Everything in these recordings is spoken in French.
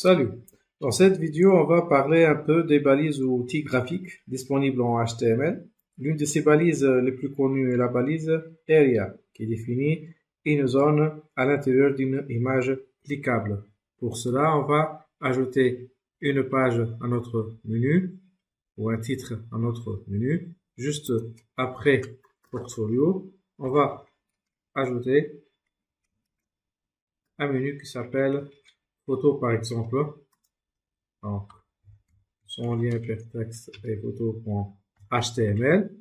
Salut! Dans cette vidéo, on va parler un peu des balises ou outils graphiques disponibles en HTML. L'une de ces balises les plus connues est la balise Area, qui définit une zone à l'intérieur d'une image cliquable. Pour cela, on va ajouter une page à notre menu ou un titre à notre menu. Juste après Portfolio, on va ajouter un menu qui s'appelle Photo par exemple. Donc, son lien hypertexte est photo.html.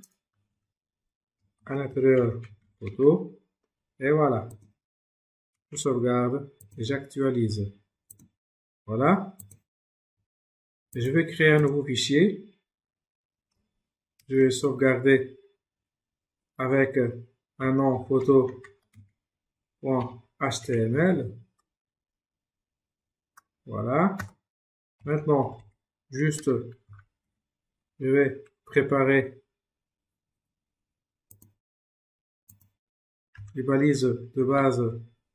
À l'intérieur, photo. Et voilà. Je sauvegarde et j'actualise. Voilà. Et je vais créer un nouveau fichier. Je vais sauvegarder avec un nom photo.html. Voilà. Maintenant, juste, je vais préparer les balises de base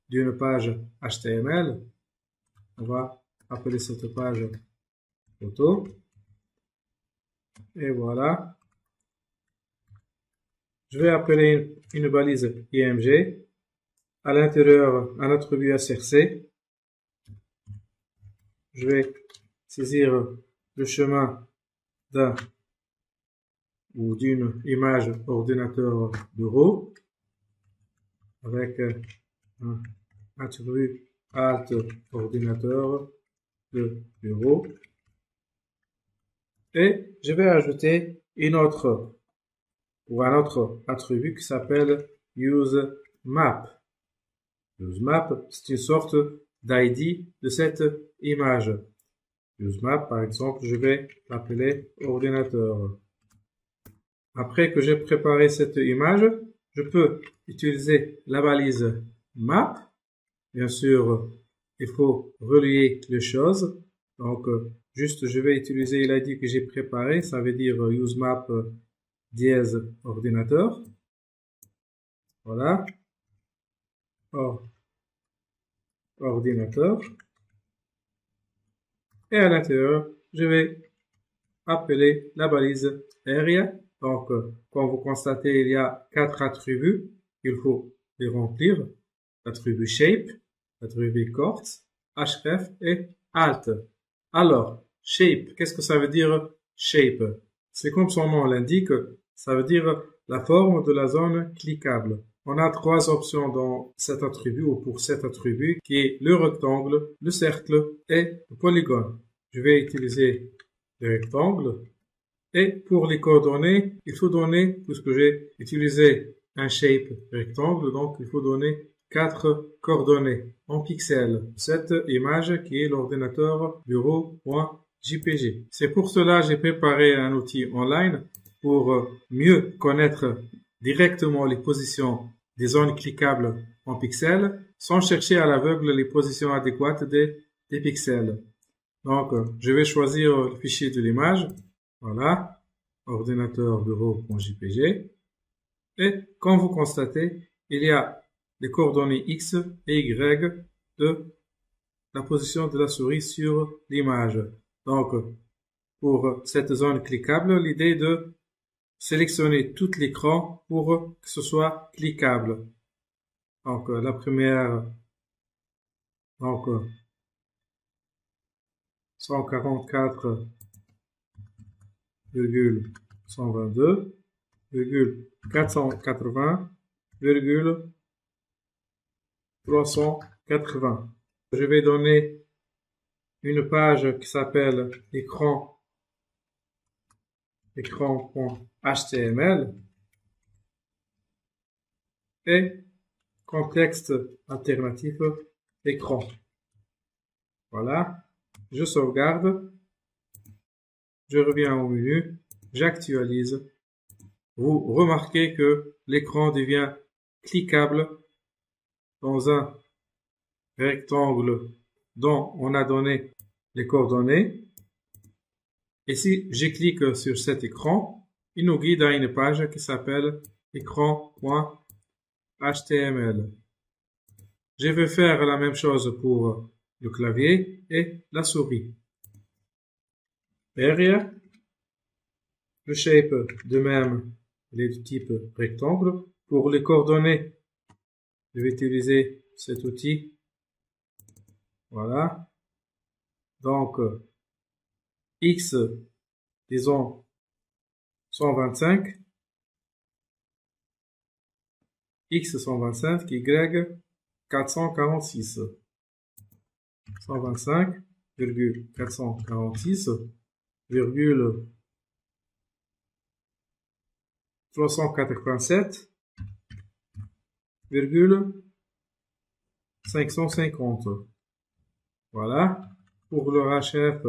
d'une page HTML. On va appeler cette page photo. Et voilà. Je vais appeler une balise IMG. À l'intérieur, un attribut src. Je vais saisir le chemin d'un ou d'une image ordinateur bureau avec un attribut alt ordinateur de bureau. Et je vais ajouter un autre attribut qui s'appelle useMap. UseMap, c'est une sorte d'ID de cette image. UseMap, par exemple, je vais l'appeler ordinateur. Après que j'ai préparé cette image, je peux utiliser la balise map. Bien sûr, il faut relier les choses. Donc, juste, je vais utiliser l'ID que j'ai préparé. Ça veut dire useMap dièse ordinateur. Voilà. Ordinateur. Et à l'intérieur, je vais appeler la balise Area. Donc, comme vous constatez, il y a 4 attributs. Il faut les remplir. L'attribut Shape, l'attribut Chords, href et Alt. Alors, Shape, qu'est-ce que ça veut dire Shape? C'est comme son nom l'indique, ça veut dire la forme de la zone cliquable. On a 3 options dans cet attribut ou pour cet attribut qui est le rectangle, le cercle et le polygone. Je vais utiliser le rectangle. Et pour les coordonnées, il faut donner, puisque j'ai utilisé un shape rectangle, donc il faut donner 4 coordonnées en pixels. Cette image qui est l'ordinateur bureau.jpg. C'est pour cela que j'ai préparé un outil online pour mieux connaître directement les positions des zones cliquables en pixels sans chercher à l'aveugle les positions adéquates des pixels. Donc, je vais choisir le fichier de l'image. Voilà, ordinateur bureau.jpg. Et comme vous constatez, il y a les coordonnées X et Y de la position de la souris sur l'image. Donc, pour cette zone cliquable, l'idée est de sélectionner tout l'écran pour que ce soit cliquable. Donc, la première, donc, 144,120,480,380. Je vais donner une page qui s'appelle écran.html et contexte alternatif écran. Voilà. Je sauvegarde, je reviens au menu, j'actualise. Vous remarquez que l'écran devient cliquable dans un rectangle dont on a donné les coordonnées. Et si je clique sur cet écran, il nous guide à une page qui s'appelle écran.html. Je vais faire la même chose pour le clavier et la souris. Area, le shape de même, il est de type rectangle. Pour les coordonnées, je vais utiliser cet outil. Voilà. Donc, X, disons 125, X 125, Y 446. 125,446, 387, 550. Voilà. Pour le HF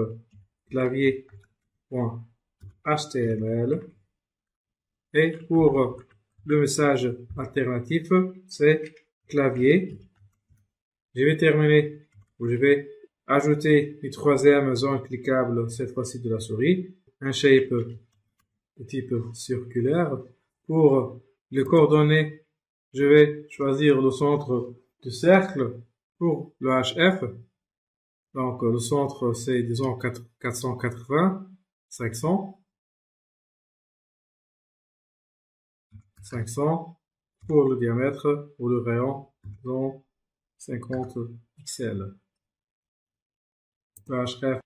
clavier.html. Et pour le message alternatif, c'est clavier. Je vais terminer, ou je vais ajouter une troisième zone cliquable, cette fois-ci de la souris, un shape de type circulaire. Pour les coordonnées, je vais choisir le centre du cercle pour le HF. Donc le centre c'est disons 480, 500. 500 pour le diamètre, pour le rayon, disons 50 pixels. PHP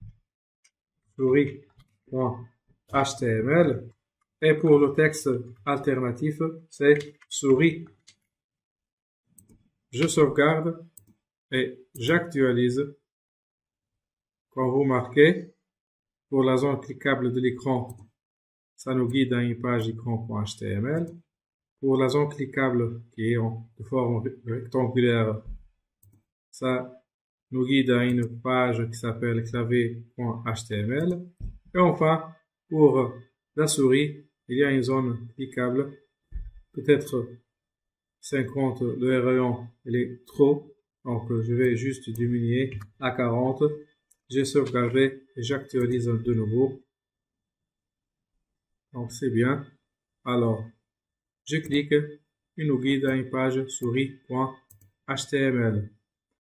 souris.html. Et pour le texte alternatif, c'est souris. Je sauvegarde et j'actualise. Quand vous marquez, pour la zone cliquable de l'écran, ça nous guide à une page écran.html. Pour la zone cliquable qui est de forme rectangulaire, ça nous guide à une page qui s'appelle clavier.html. Et enfin, pour la souris, il y a une zone cliquable, peut-être 50, le rayon il est trop, donc je vais juste diminuer à 40. J'ai sauvegardé et j'actualise de nouveau. Donc c'est bien. Alors, je clique, il nous guide à une page souris.html.